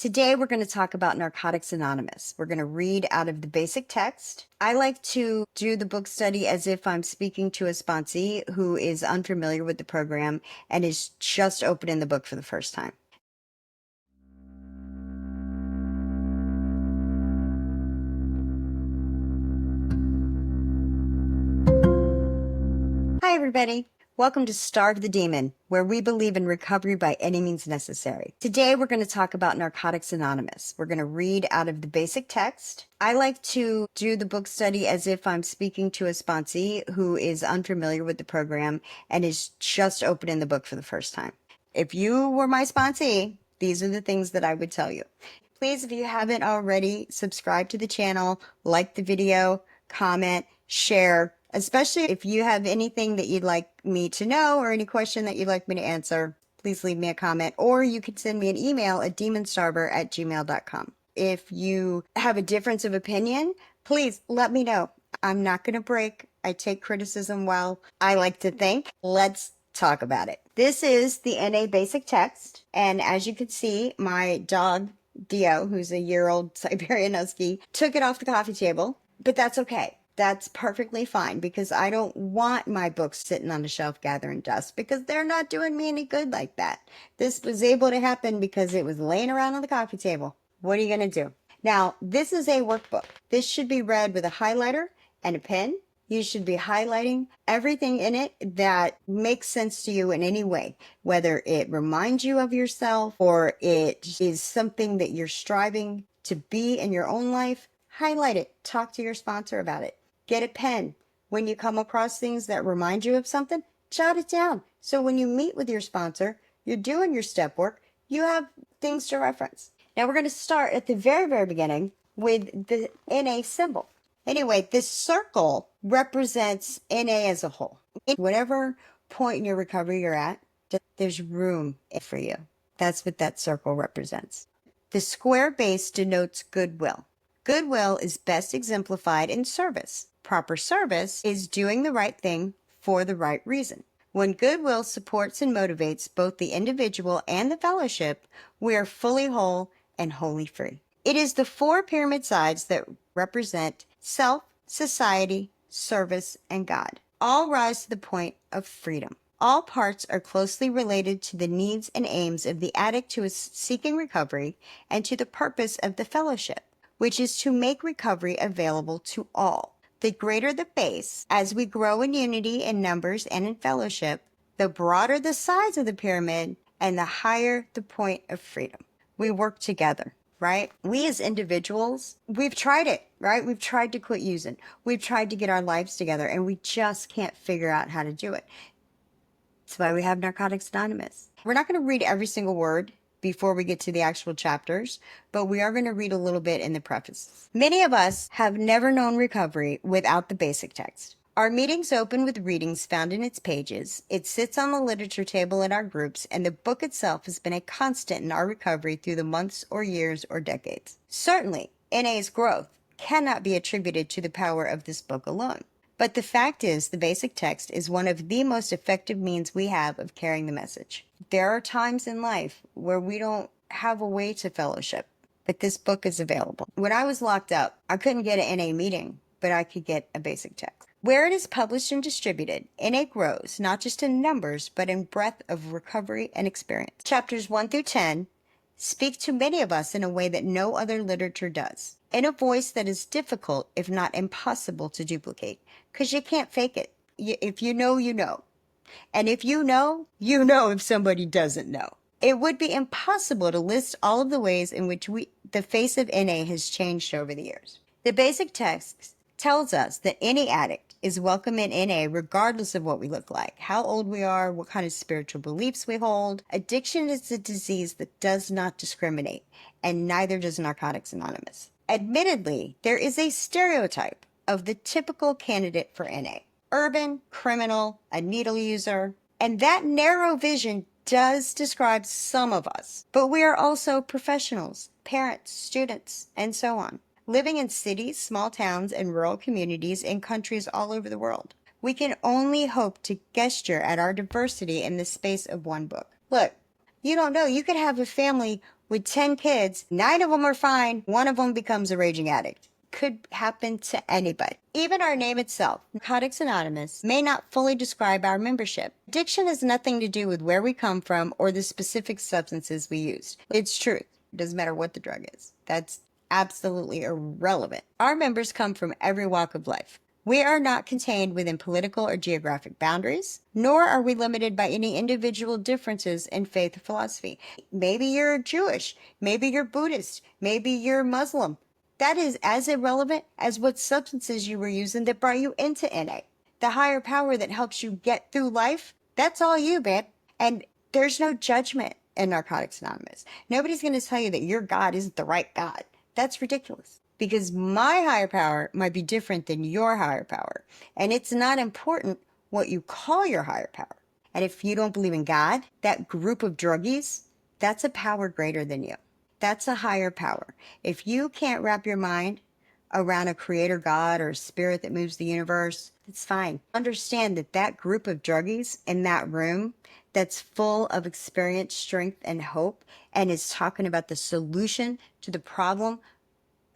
Today, we're going to talk about Narcotics Anonymous. We're going to read out of the basic text. I like to do the book study as if I'm speaking to a sponsee who is unfamiliar with the program and is just opening the book for the first time. Hi, everybody. Welcome to Starve the Demon, where we believe in recovery by any means necessary. Today, we're going to talk about Narcotics Anonymous. We're going to read out of the basic text. I like to do the book study as if I'm speaking to a sponsee who is unfamiliar with the program and is just opening the book for the first time. If you were my sponsee, these are the things that I would tell you. Please, if you haven't already, subscribe to the channel, like the video, comment, share, especially if you have anything that you'd like me to know or any question that you'd like me to answer. Please leave me a comment, or you could send me an email at demonstarver@gmail.com. If you have a difference of opinion, please let me know. I'm not going to break. I take criticism well. I like to think. Let's talk about it. This is the NA basic text, and as you can see, my dog Dio, who's a year-old Siberian Husky, took it off the coffee table, but that's okay. That's perfectly fine because I don't want my books sitting on the shelf gathering dust because they're not doing me any good like that. This was able to happen because it was laying around on the coffee table. What are you going to do? Now, this is a workbook. This should be read with a highlighter and a pen. You should be highlighting everything in it that makes sense to you in any way, whether it reminds you of yourself or it is something that you're striving to be in your own life. Highlight it. Talk to your sponsor about it. Get a pen. When you come across things that remind you of something, jot it down. So when you meet with your sponsor, you're doing your step work, you have things to reference. Now we're going to start at the very, very beginning with the NA symbol. Anyway, this circle represents NA as a whole. In whatever point in your recovery you're at, there's room for you. That's what that circle represents. The square base denotes goodwill. Goodwill is best exemplified in service. Proper service is doing the right thing for the right reason. When goodwill supports and motivates both the individual and the fellowship, we are fully whole and wholly free. It is the four pyramid sides that represent self, society, service, and God. All rise to the point of freedom. All parts are closely related to the needs and aims of the addict who is seeking recovery and to the purpose of the fellowship, which is to make recovery available to all. The greater the base, as we grow in unity in numbers and in fellowship, the broader the size of the pyramid and the higher the point of freedom. We work together, right? We as individuals, we've tried it, right? We've tried to quit using. We've tried to get our lives together, and we just can't figure out how to do it. That's why we have Narcotics Anonymous. We're not going to read every single word before we get to the actual chapters, but we are going to read a little bit in the prefaces. Many of us have never known recovery without the basic text. Our meetings open with readings found in its pages. It sits on the literature table in our groups, and the book itself has been a constant in our recovery through the months or years or decades. Certainly, NA's growth cannot be attributed to the power of this book alone. But the fact is, the basic text is one of the most effective means we have of carrying the message. There are times in life where we don't have a way to fellowship, but this book is available. When I was locked up, I couldn't get an NA meeting, but I could get a basic text. Where it is published and distributed, NA grows, not just in numbers, but in breadth of recovery and experience. Chapters 1 through 10 speak to many of us in a way that no other literature does, in a voice that is difficult, if not impossible, to duplicate, because you can't fake it. If you know, you know. And if you know if somebody doesn't know. It would be impossible to list all of the ways in which the face of NA has changed over the years. The basic text tells us that any addict is welcome in NA regardless of what we look like, how old we are, what kind of spiritual beliefs we hold. Addiction is a disease that does not discriminate, and neither does Narcotics Anonymous. Admittedly, there is a stereotype of the typical candidate for NA. Urban, criminal, a needle user, and that narrow vision does describe some of us, but we are also professionals, parents, students, and so on, living in cities, small towns, and rural communities in countries all over the world. We can only hope to gesture at our diversity in the space of one book. Look, you don't know, you could have a family With 10 kids, 9 of them are fine, 1 of them becomes a raging addict. Could happen to anybody. Even our name itself, Narcotics Anonymous, may not fully describe our membership. Addiction has nothing to do with where we come from or the specific substances we used. It's truth. It doesn't matter what the drug is. That's absolutely irrelevant. Our members come from every walk of life. We are not contained within political or geographic boundaries, nor are we limited by any individual differences in faith or philosophy. Maybe you're Jewish, maybe you're Buddhist, maybe you're Muslim. That is as irrelevant as what substances you were using that brought you into NA. The higher power that helps you get through life, that's all you, babe. And there's no judgment in Narcotics Anonymous. Nobody's going to tell you that your God isn't the right God. That's ridiculous. Because my higher power might be different than your higher power. And it's not important what you call your higher power. And if you don't believe in God, that group of druggies, that's a power greater than you. That's a higher power. If you can't wrap your mind around a creator God or a spirit that moves the universe, it's fine. Understand that that group of druggies in that room that's full of experience, strength, and hope, and is talking about the solution to the problem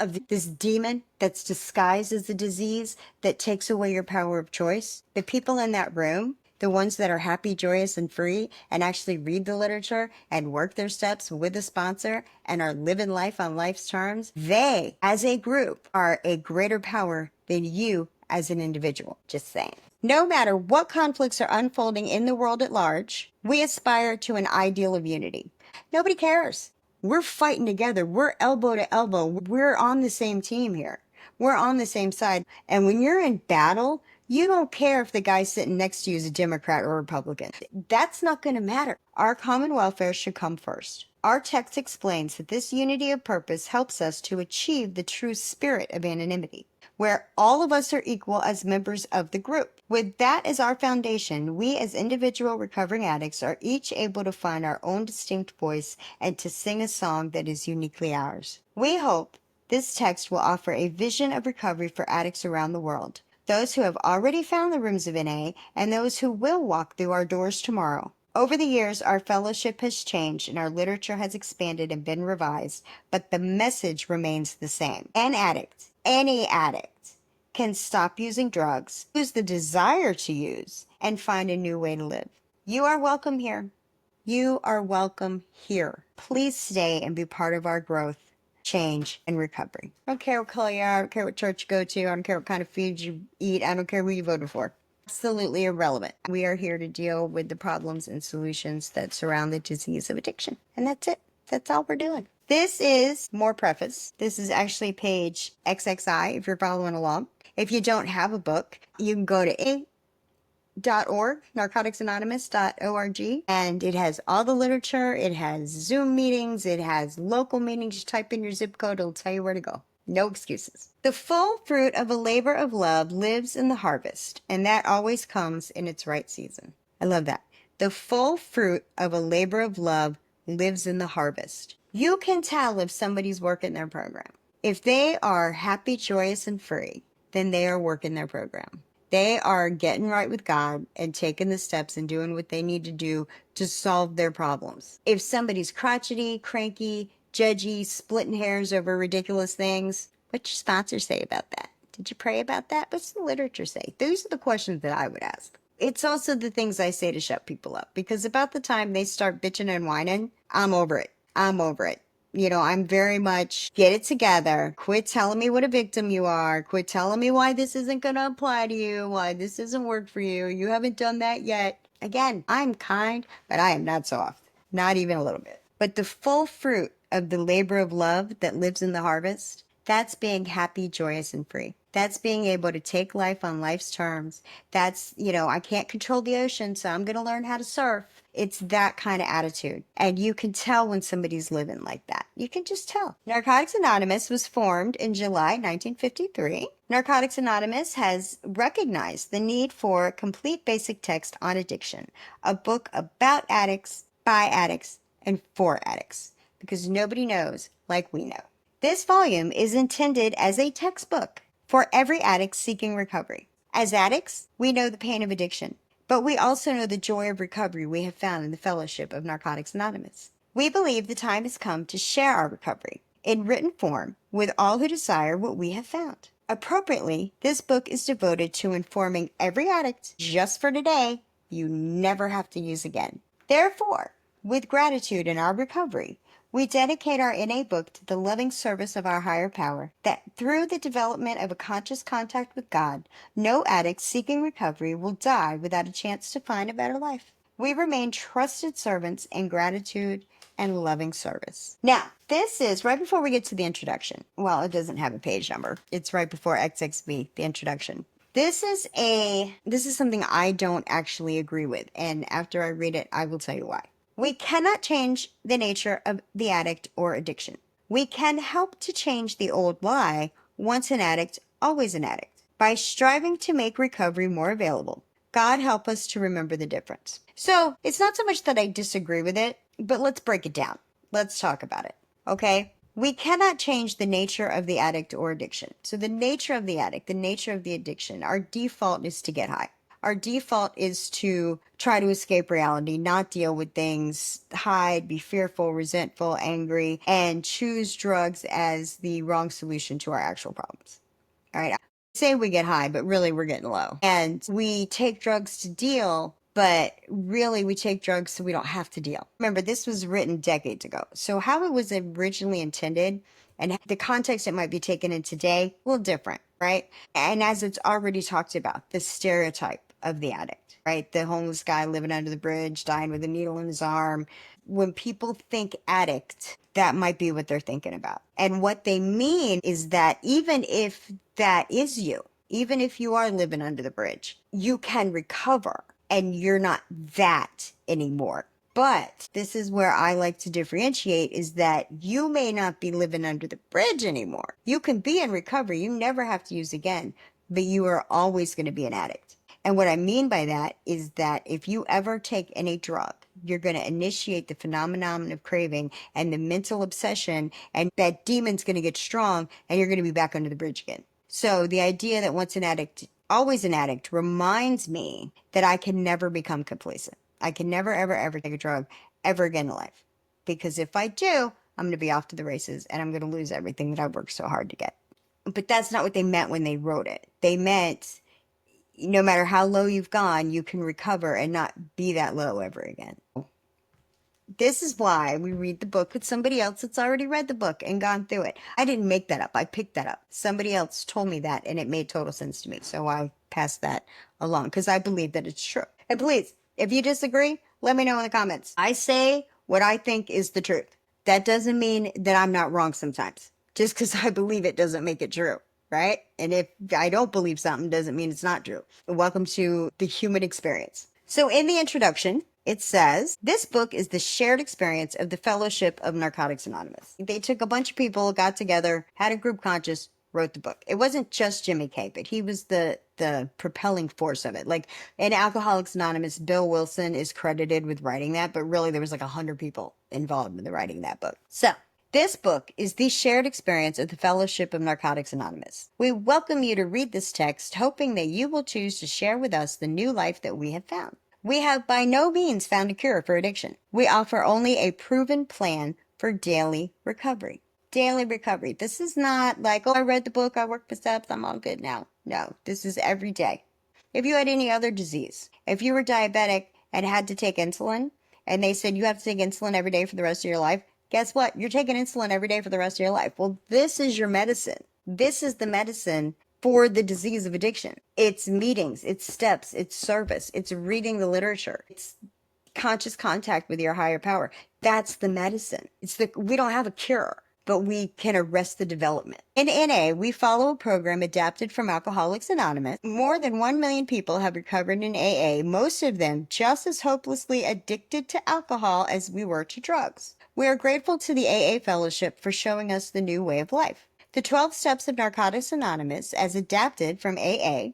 of this demon that's disguised as a disease that takes away your power of choice. The people in that room, the ones that are happy, joyous, and free, and actually read the literature and work their steps with a sponsor and are living life on life's terms, they, as a group, are a greater power than you as an individual. Just saying. No matter what conflicts are unfolding in the world at large, we aspire to an ideal of unity. Nobody cares. We're fighting together. We're elbow to elbow. We're on the same team here. We're on the same side. And when you're in battle, you don't care if the guy sitting next to you is a Democrat or Republican. That's not going to matter. Our common welfare should come first. Our text explains that this unity of purpose helps us to achieve the true spirit of anonymity, where all of us are equal as members of the group. With that as our foundation, we as individual recovering addicts are each able to find our own distinct voice and to sing a song that is uniquely ours. We hope this text will offer a vision of recovery for addicts around the world, those who have already found the rooms of NA and those who will walk through our doors tomorrow. Over the years, our fellowship has changed and our literature has expanded and been revised, but the message remains the same. An addict, any addict, can stop using drugs, lose the desire to use, and find a new way to live. You are welcome here. You are welcome here. Please stay and be part of our growth, change, and recovery. I don't care what color you are. I don't care what church you go to. I don't care what kind of food you eat. I don't care who you voted for. Absolutely irrelevant. We are here to deal with the problems and solutions that surround the disease of addiction. And that's it. That's all we're doing. This is more preface. This is actually page XXI if you're following along. If you don't have a book, you can go to narcoticsanonymous.org, narcoticsanonymous.org, and it has all the literature. It has Zoom meetings. It has local meetings. Just type in your zip code. It'll tell you where to go. No excuses. The full fruit of a labor of love lives in the harvest, and that always comes in its right season. I love that. The full fruit of a labor of love lives in the harvest. You can tell if somebody's working their program. If they are happy, joyous, and free, then they are working their program. They are getting right with God and taking the steps and doing what they need to do to solve their problems. If somebody's crotchety, cranky, judgy, splitting hairs over ridiculous things, what's your sponsor say about that? Did you pray about that? What's the literature say? Those are the questions that I would ask. It's also the things I say to shut people up, because about the time they start bitching and whining, I'm over it. I'm over it. You know, I'm very much get it together. Quit telling me what a victim you are. Quit telling me why this isn't going to apply to you, why this doesn't work for you. You haven't done that yet. Again, I'm kind, but I am not soft. Not even a little bit. But the full fruit of the labor of love that lives in the harvest, that's being happy, joyous, and free. That's being able to take life on life's terms. That's, I can't control the ocean, so I'm going to learn how to surf. It's that kind of attitude. And you can tell when somebody's living like that. You can just tell. Narcotics Anonymous was formed in July 1953. Narcotics Anonymous has recognized the need for complete basic text on addiction, a book about addicts, by addicts, and for addicts, because nobody knows like we know. This volume is intended as a textbook for every addict seeking recovery. As addicts, we know the pain of addiction, but we also know the joy of recovery we have found in the fellowship of Narcotics Anonymous. We believe the time has come to share our recovery in written form with all who desire what we have found. Appropriately, this book is devoted to informing every addict just for today you never have to use again. Therefore, with gratitude in our recovery, we dedicate our NA book to the loving service of our higher power, that through the development of a conscious contact with God, no addict seeking recovery will die without a chance to find a better life. We remain trusted servants in gratitude and loving service. Now, this is right before we get to the introduction. Well, it doesn't have a page number. It's right before XXV, the introduction. This is something I don't actually agree with, and after I read it, I will tell you why. We cannot change the nature of the addict or addiction. We can help to change the old lie, once an addict, always an addict, by striving to make recovery more available. God help us to remember the difference. So it's not so much that I disagree with it, but let's break it down. Let's talk about it, okay? We cannot change the nature of the addict or addiction. So the nature of the addict, the nature of the addiction, our default is to get high. Our default is to try to escape reality, not deal with things, hide, be fearful, resentful, angry, and choose drugs as the wrong solution to our actual problems. All right. Say we get high, but really we're getting low. And we take drugs to deal, but really we take drugs so we don't have to deal. Remember, this was written decades ago. So how it was originally intended and the context it might be taken in today, a little different, right? And as it's already talked about, the stereotype of the addict, right? The homeless guy living under the bridge, dying with a needle in his arm. When people think addict, that might be what they're thinking about. And what they mean is that even if that is you, even if you are living under the bridge, you can recover and you're not that anymore. But this is where I like to differentiate, is that you may not be living under the bridge anymore. You can be in recovery. You never have to use again, but you are always going to be an addict. And what I mean by that is that if you ever take any drug, you're going to initiate the phenomenon of craving and the mental obsession, and that demon's going to get strong and you're going to be back under the bridge again. So the idea that once an addict, always an addict, reminds me that I can never become complacent. I can never, ever, ever take a drug ever again in life. Because if I do, I'm going to be off to the races and I'm going to lose everything that I've worked so hard to get. But that's not what they meant when they wrote it. They meant no matter how low you've gone, you can recover and not be that low ever again. This is why we read the book with somebody else that's already read the book and gone through it. I didn't make that up. I picked that up. Somebody else told me that and it made total sense to me. So I passed that along because I believe that it's true. And please, if you disagree, let me know in the comments. I say what I think is the truth. That doesn't mean that I'm not wrong sometimes. Just because I believe it doesn't make it true. Right? And if I don't believe something, doesn't mean it's not true. Welcome to the human experience. So in the introduction, it says, this book is the shared experience of the Fellowship of Narcotics Anonymous. They took a bunch of people, got together, had a group conscious, wrote the book. It wasn't just Jimmy K, but he was the propelling force of it. Like in Alcoholics Anonymous, Bill Wilson is credited with writing that, but really there was like 100 people involved in the writing of that book. So this book is the shared experience of the Fellowship of Narcotics Anonymous. We welcome you to read this text, hoping that you will choose to share with us the new life that we have found. We have by no means found a cure for addiction. We offer only a proven plan for daily recovery. Daily recovery. This is not like, oh, I read the book, I worked my steps, I'm all good now. No, this is every day. If you had any other disease, if you were diabetic and had to take insulin, and they said you have to take insulin every day for the rest of your life, guess what? You're taking insulin every day for the rest of your life. Well, this is your medicine. This is the medicine for the disease of addiction. It's meetings, it's steps, it's service, it's reading the literature, it's conscious contact with your higher power. That's the medicine. We don't have a cure, but we can arrest the development. In NA, we follow a program adapted from Alcoholics Anonymous. More than 1 million people have recovered in AA, most of them just as hopelessly addicted to alcohol as we were to drugs. We are grateful to the AA Fellowship for showing us the new way of life. The 12 steps of Narcotics Anonymous, as adapted from AA,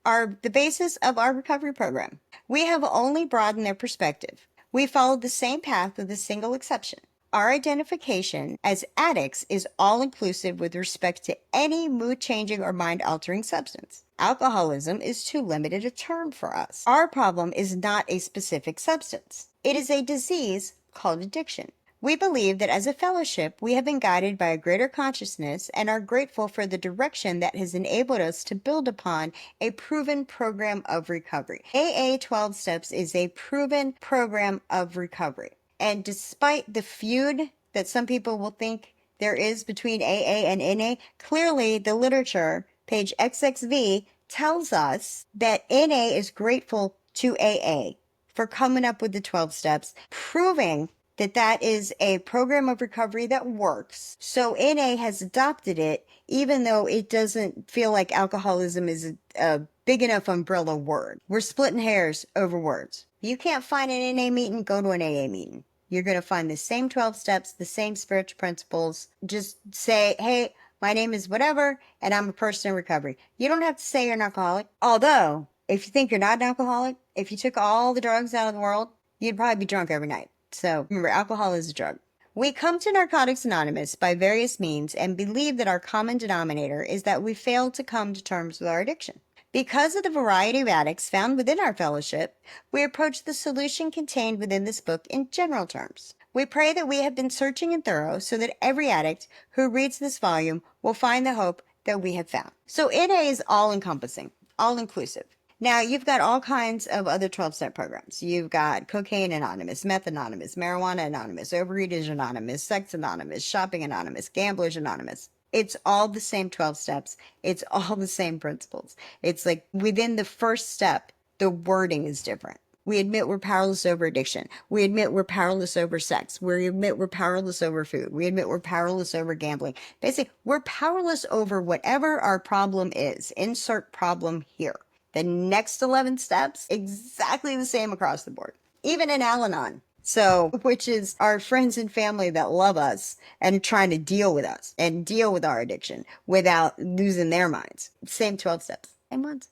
are the basis of our recovery program. We have only broadened their perspective. We followed the same path with a single exception. Our identification as addicts is all-inclusive with respect to any mood-changing or mind-altering substance. Alcoholism is too limited a term for us. Our problem is not a specific substance. It is a disease called addiction. We believe that as a fellowship, we have been guided by a greater consciousness and are grateful for the direction that has enabled us to build upon a proven program of recovery. AA 12 Steps is a proven program of recovery. And despite the feud that some people will think there is between AA and NA, clearly the literature, page XXV, tells us that NA is grateful to AA for coming up with the 12 steps, proving that that is a program of recovery that works. So NA has adopted it, even though it doesn't feel like alcoholism is a big enough umbrella word. We're splitting hairs over words. You can't find an NA meeting, go to an AA meeting. You're going to find the same 12 steps, the same spiritual principles. Just say, hey, my name is whatever, and I'm a person in recovery. You don't have to say you're an alcoholic. Although, if you think you're not an alcoholic, if you took all the drugs out of the world, you'd probably be drunk every night. So remember, alcohol is a drug. We come to Narcotics Anonymous by various means and believe that our common denominator is that we failed to come to terms with our addiction. Because of the variety of addicts found within our fellowship, we approach the solution contained within this book in general terms. We pray that we have been searching and thorough so that every addict who reads this volume will find the hope that we have found. So NA is all-encompassing, all-inclusive. Now, you've got all kinds of other 12-step programs. You've got Cocaine Anonymous, Meth Anonymous, Marijuana Anonymous, Overeaters Anonymous, Sex Anonymous, Shopping Anonymous, Gamblers Anonymous. It's all the same 12 steps. It's all the same principles. It's like within the first step, the wording is different. We admit we're powerless over addiction. We admit we're powerless over sex. We admit we're powerless over food. We admit we're powerless over gambling. Basically, we're powerless over whatever our problem is. Insert problem here. The next 11 steps, exactly the same across the board, even in Al-Anon. So, which is our friends and family that love us and trying to deal with us and deal with our addiction without losing their minds. Same 12 steps, same ones.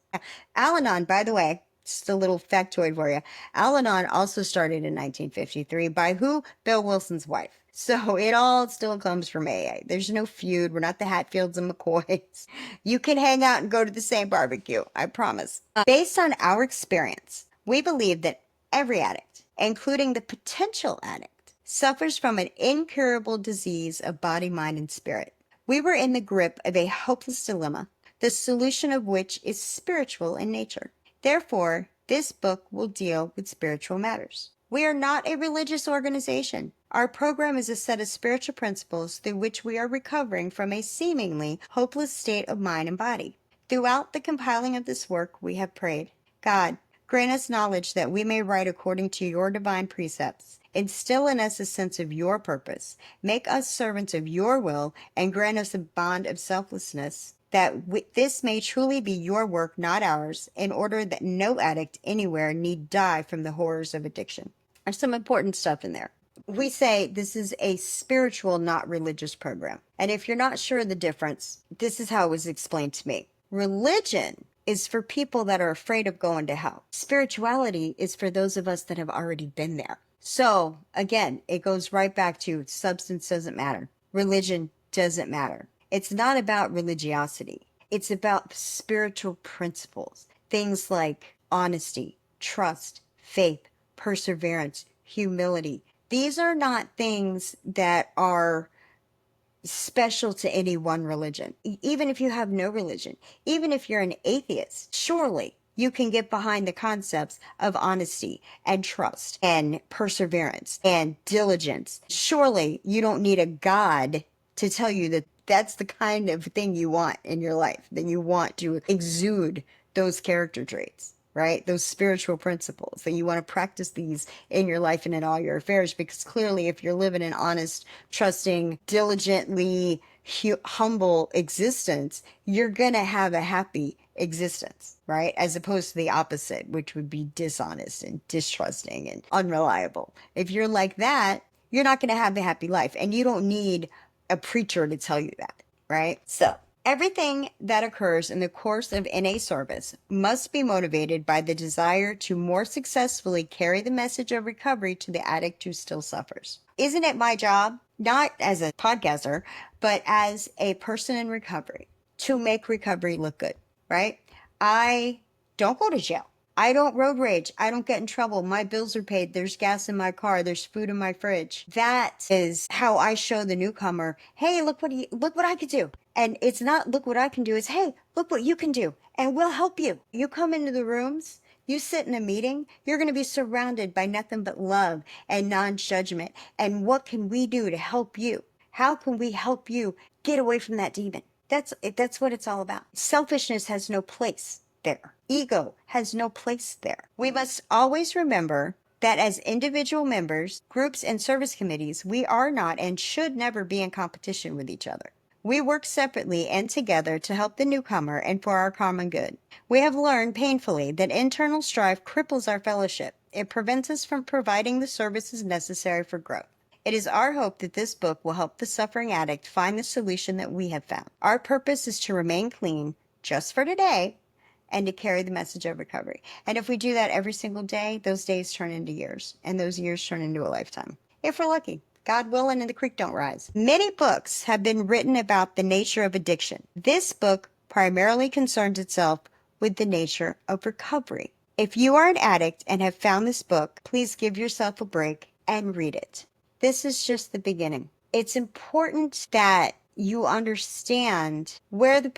Al-Anon, by the way, just a little factoid for you. Al-Anon also started in 1953 by who? Bill Wilson's wife. So it all still comes from AA. There's no feud. We're not the Hatfields and McCoys. You can hang out and go to the same barbecue. I promise. Based on our experience, we believe that every addict, including the potential addict, suffers from an incurable disease of body, mind, and spirit. We were in the grip of a hopeless dilemma, the solution of which is spiritual in nature. Therefore, this book will deal with spiritual matters. We are not a religious organization. Our program is a set of spiritual principles through which we are recovering from a seemingly hopeless state of mind and body. Throughout the compiling of this work, we have prayed, God, grant us knowledge that we may write according to your divine precepts. Instill in us a sense of your purpose. Make us servants of your will and grant us a bond of selflessness that this may truly be your work, not ours, in order that no addict anywhere need die from the horrors of addiction. There's some important stuff in there. We say this is a spiritual, not religious program. And if you're not sure of the difference, this is how it was explained to me. Religion is for people that are afraid of going to hell. Spirituality is for those of us that have already been there. So again, it goes right back to substance doesn't matter. Religion doesn't matter. It's not about religiosity. It's about spiritual principles. Things like honesty, trust, faith, perseverance, humility. These are not things that are special to any one religion. Even if you have no religion, even if you're an atheist, surely you can get behind the concepts of honesty and trust and perseverance and diligence. Surely you don't need a God to tell you that that's the kind of thing you want in your life, that you want to exude those character traits, right? Those spiritual principles, that you want to practice these in your life and in all your affairs, because clearly if you're living an honest, trusting, diligently humble existence, you're going to have a happy existence, right? As opposed to the opposite, which would be dishonest and distrusting and unreliable. If you're like that, you're not going to have a happy life, and you don't need a preacher to tell you that, right? So everything that occurs in the course of NA service must be motivated by the desire to more successfully carry the message of recovery to the addict who still suffers. Isn't it my job, not as a podcaster, but as a person in recovery, to make recovery look good, right? I don't go to jail. I don't road rage. I don't get in trouble. My bills are paid. There's gas in my car. There's food in my fridge. That is how I show the newcomer, hey, look what I could do. And it's not look what I can do. It's, hey, look what you can do. And we'll help you. You come into the rooms, you sit in a meeting, you're going to be surrounded by nothing but love and non-judgment. And what can we do to help you? How can we help you get away from that demon? That's what it's all about. Selfishness has no place there. Ego has no place there. We must always remember that as individual members, groups, and service committees, we are not and should never be in competition with each other. We work separately and together to help the newcomer and for our common good. We have learned painfully that internal strife cripples our fellowship. It prevents us from providing the services necessary for growth. It is our hope that this book will help the suffering addict find the solution that we have found. Our purpose is to remain clean just for today and to carry the message of recovery. And if we do that every single day, those days turn into years, and those years turn into a lifetime. If we're lucky. God willing and the creek don't rise. Many books have been written about the nature of addiction. This book primarily concerns itself with the nature of recovery. If you are an addict and have found this book, please give yourself a break and read it. This is just the beginning. It's important that you understand what the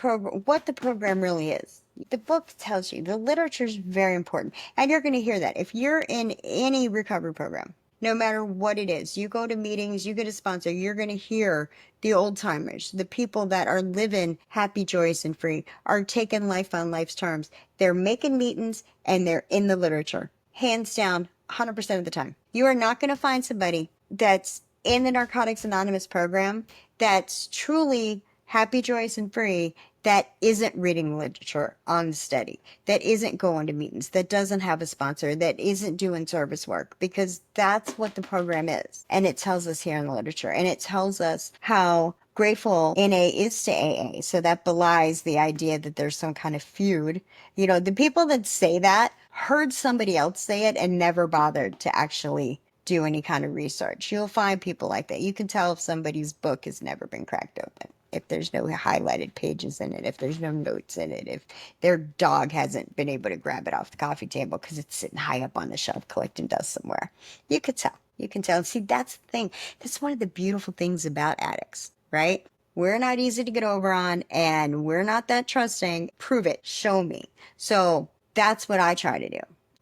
program really is. The book tells you. The literature is very important. And you're going to hear that. If you're in any recovery program, no matter what it is, you go to meetings, you get a sponsor, you're going to hear the old timers, the people that are living happy, joyous, and free, are taking life on life's terms. They're making meetings and they're in the literature. Hands down, 100% of the time. You are not going to find somebody that's in the Narcotics Anonymous program that's truly happy, joyous, and free that isn't reading literature on the steady, that isn't going to meetings, that doesn't have a sponsor, that isn't doing service work, because that's what the program is. And it tells us here in the literature, and it tells us how grateful NA is to AA. So that belies the idea that there's some kind of feud. You know, the people that say that heard somebody else say it and never bothered to actually do any kind of research. You'll find people like that. You can tell if somebody's book has never been cracked open, if there's no highlighted pages in it, if there's no notes in it, if their dog hasn't been able to grab it off the coffee table because it's sitting high up on the shelf collecting dust somewhere. You could tell. You can tell. See, that's the thing. That's one of the beautiful things about addicts, right? We're not easy to get over on, and we're not that trusting. Prove it. Show me. So that's what I try to do.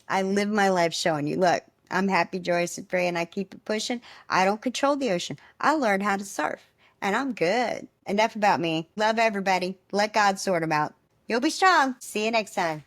I live my life showing you, look, I'm happy, joyous, and free, and I keep it pushing. I don't control the ocean. I learned how to surf, and I'm good. Enough about me. Love everybody. Let God sort them out. You'll be strong. See you next time.